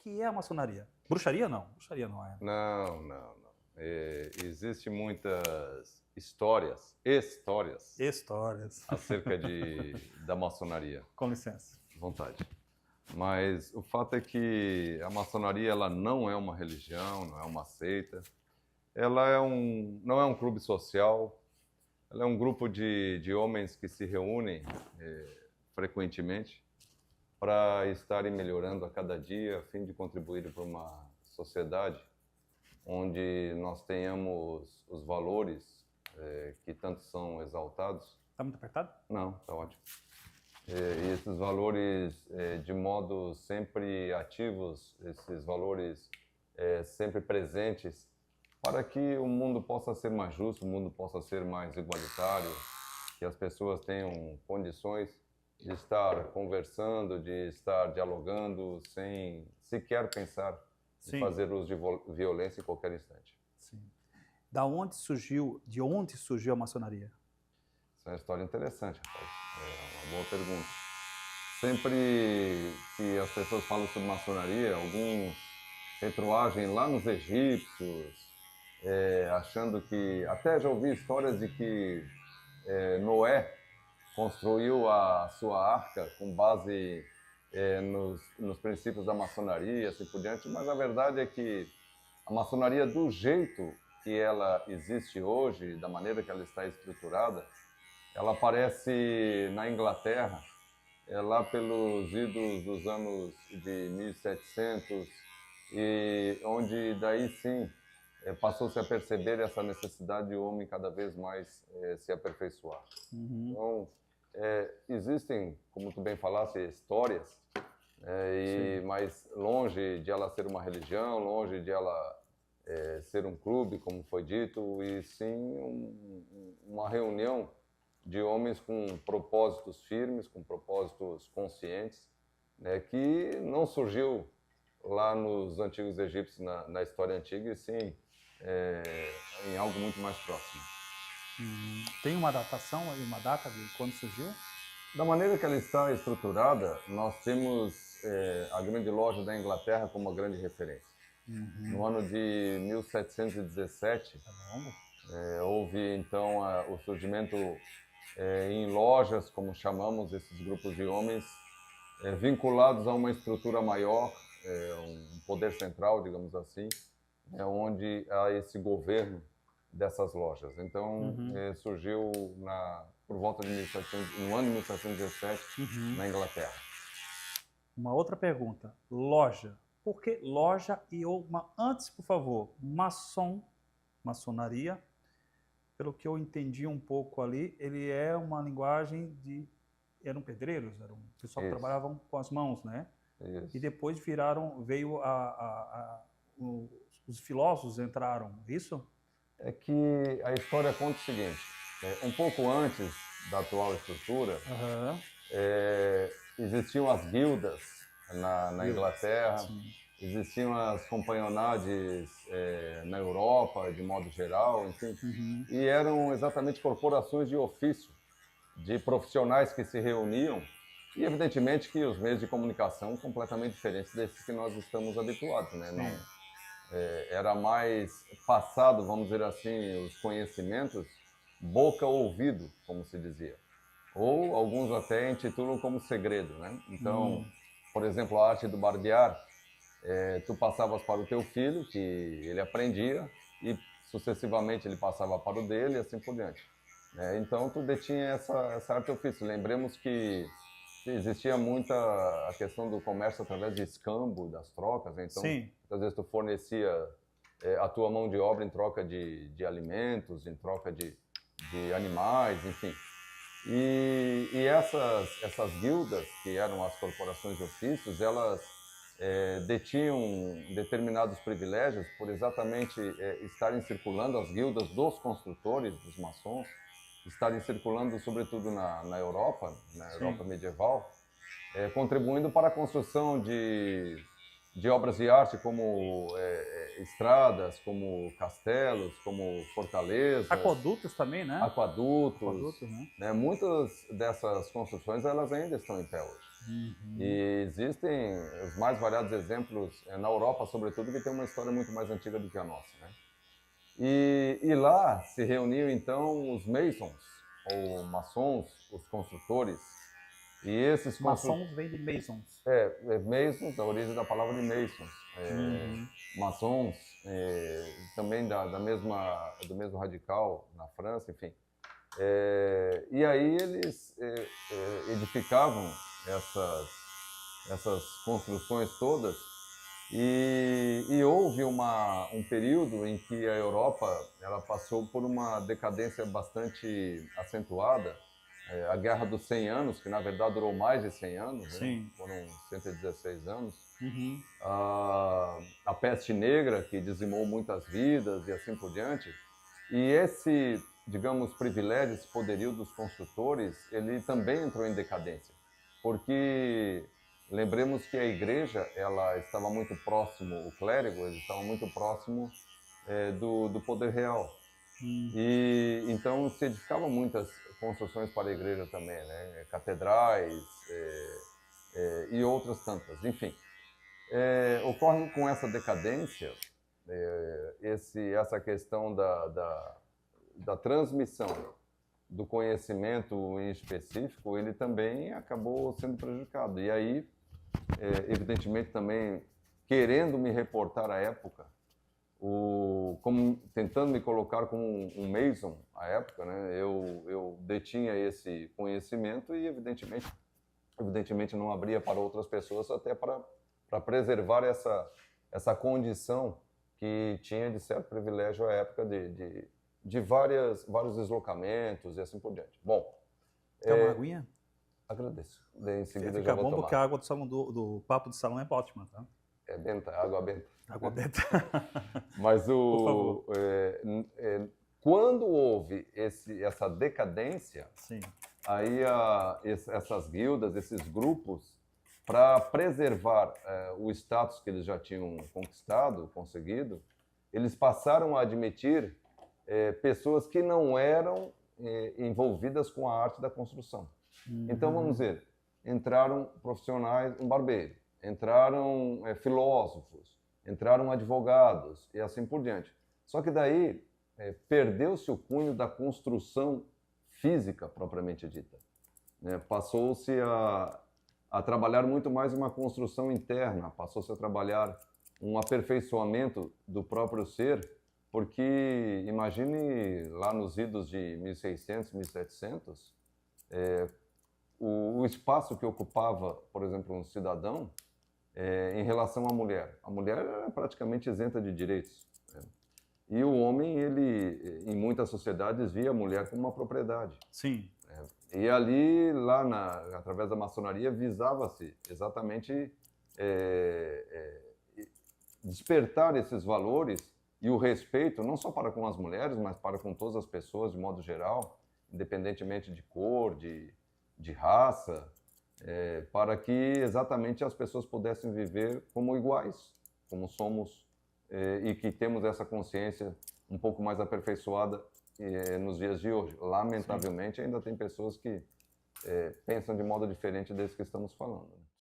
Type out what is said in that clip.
que é a maçonaria? Bruxaria não? Bruxaria não é. Não, não, não. Existe muitas histórias acerca da maçonaria. Com licença. Vontade. Mas o fato é que a maçonaria ela não é uma religião, não é uma seita. Ela não é um clube social. Ela é um grupo de homens que se reúnem frequentemente para estarem melhorando a cada dia, a fim de contribuir para uma sociedade onde nós tenhamos os valores que tanto são exaltados. Está muito apertado? Não, está ótimo. E esses valores de modo sempre ativos, esses valores sempre presentes, para que o mundo possa ser mais justo, o mundo possa ser mais igualitário, que as pessoas tenham condições de estar conversando, de estar dialogando, sem sequer pensar em fazer uso de violência em qualquer instante. Sim. De onde surgiu a maçonaria? Essa é uma história interessante, rapaz. É uma boa pergunta. Sempre que as pessoas falam sobre maçonaria, alguns retroagem lá nos egípcios, achando que... Até já ouvi histórias de que Noé construiu a sua arca com base nos princípios da maçonaria, assim por diante, mas a verdade é que a maçonaria, do jeito que ela existe hoje, da maneira que ela está estruturada, ela aparece na Inglaterra, lá pelos idos dos anos de 1700, e onde daí sim passou-se a perceber essa necessidade de o homem cada vez mais se aperfeiçoar. Uhum. Então, existem, como tu bem falaste, histórias, mas longe de ela ser uma religião, longe de ela ser um clube, como foi dito, e sim uma reunião de homens com propósitos firmes, com propósitos conscientes, né, que não surgiu lá nos antigos egípcios, na história antiga, e sim em algo muito mais próximo. Tem uma datação, uma data de quando surgiu? Da maneira que ela está estruturada, nós temos a grande loja da Inglaterra como uma grande referência. No ano de 1717, houve então o surgimento em lojas, como chamamos esses grupos de homens, vinculados a uma estrutura maior, um poder central, digamos assim, onde há esse governo dessas lojas. Então, surgiu por volta de no ano de 1717, na Inglaterra. Uma outra pergunta. Loja. Por que loja e antes, por favor, maçonaria, pelo que eu entendi um pouco ali, ele é uma linguagem eram pedreiros, eram pessoal que trabalhavam com as mãos, né? Isso. E depois veio os filósofos entraram, isso? É que a história conta o seguinte, um pouco antes da atual estrutura, existiam as guildas na Inglaterra, existiam as companhonades na Europa, de modo geral, enfim, e eram exatamente corporações de ofício, de profissionais que se reuniam, e evidentemente que os meios de comunicação completamente diferentes desses que nós estamos habituados, né? Não, era mais passado, vamos dizer assim, os conhecimentos boca ou ouvido, como se dizia. Ou alguns até intitulam como segredo, né? Então, por exemplo, a arte do barbear, tu passavas para o teu filho, que ele aprendia, e sucessivamente ele passava para o dele e assim por diante. Então, tu detinha essa arte ofício. Lembremos que existia muita a questão do comércio através de escambo, das trocas, então muitas vezes tu fornecia a tua mão de obra em troca de alimentos, em troca de animais, enfim. E essas guildas, que eram as corporações de ofícios, elas detinham determinados privilégios por exatamente estarem circulando, as guildas dos construtores, dos maçons, estarem circulando sobretudo na Europa, Europa medieval, contribuindo para a construção de obras de arte como estradas, como castelos, como fortalezas. Aquadutos também, né? Aquadutos. Aquadutos, né? Muitas dessas construções elas ainda estão em pé hoje. E existem os mais variados exemplos na Europa, sobretudo, que tem uma história muito mais antiga do que a nossa, né? E lá se reuniam então os masons, ou maçons, os construtores. E esses Maçons vem de masons. masons, da origem da palavra de masons. Maçons, também do mesmo radical na França, enfim. E aí eles edificavam essas construções todas e houve um período em que a Europa ela passou por uma decadência bastante acentuada, a Guerra dos 100 Anos, que na verdade durou mais de 100 anos, né? Foram 116 anos, a Peste Negra, que dizimou muitas vidas e assim por diante, e esse, digamos, privilégio, esse poderio dos construtores, ele também entrou em decadência, porque lembremos que a igreja, ela estava muito próximo, o clérigo, ele estava muito próximo do poder real. E então se edificavam muitas construções para a igreja também, né? Catedrais e outras tantas, enfim. Ocorre com essa decadência, essa questão da transmissão do conhecimento em específico, ele também acabou sendo prejudicado. E aí, evidentemente também, querendo me reportar à época, tentando me colocar como um mason à época, né, eu detinha esse conhecimento e evidentemente não abria para outras pessoas, até para preservar essa condição que tinha de certo privilégio à época de vários deslocamentos e assim por diante. Bom, quer uma aguinha? Agradeço. Daí, em seguida, fica bom porque a água do salão do papo de salão é ótima, tá? É benta, água benta. Água benta. Mas Por favor. Quando houve essa decadência, Sim. aí essas guildas, esses grupos, para preservar o status que eles já tinham conseguido, eles passaram a admitir pessoas que não eram envolvidas com a arte da construção. Então, vamos ver, entraram profissionais, um barbeiro, entraram filósofos, entraram advogados e assim por diante. Só que daí perdeu-se o cunho da construção física propriamente dita, né? Passou-se a trabalhar muito mais uma construção interna, passou-se a trabalhar um aperfeiçoamento do próprio ser, porque imagine lá nos idos de 1600, 1700, o espaço que ocupava, por exemplo, um cidadão em relação à mulher. A mulher era praticamente isenta de direitos, né? E o homem, ele, em muitas sociedades, via a mulher como uma propriedade. Sim. E ali, através da maçonaria, visava-se exatamente despertar esses valores e o respeito, não só para com as mulheres, mas para com todas as pessoas, de modo geral, independentemente de cor, de raça, para que exatamente as pessoas pudessem viver como iguais, como somos, e que temos essa consciência um pouco mais aperfeiçoada nos dias de hoje. Lamentavelmente, ainda tem pessoas que pensam de modo diferente desse que estamos falando.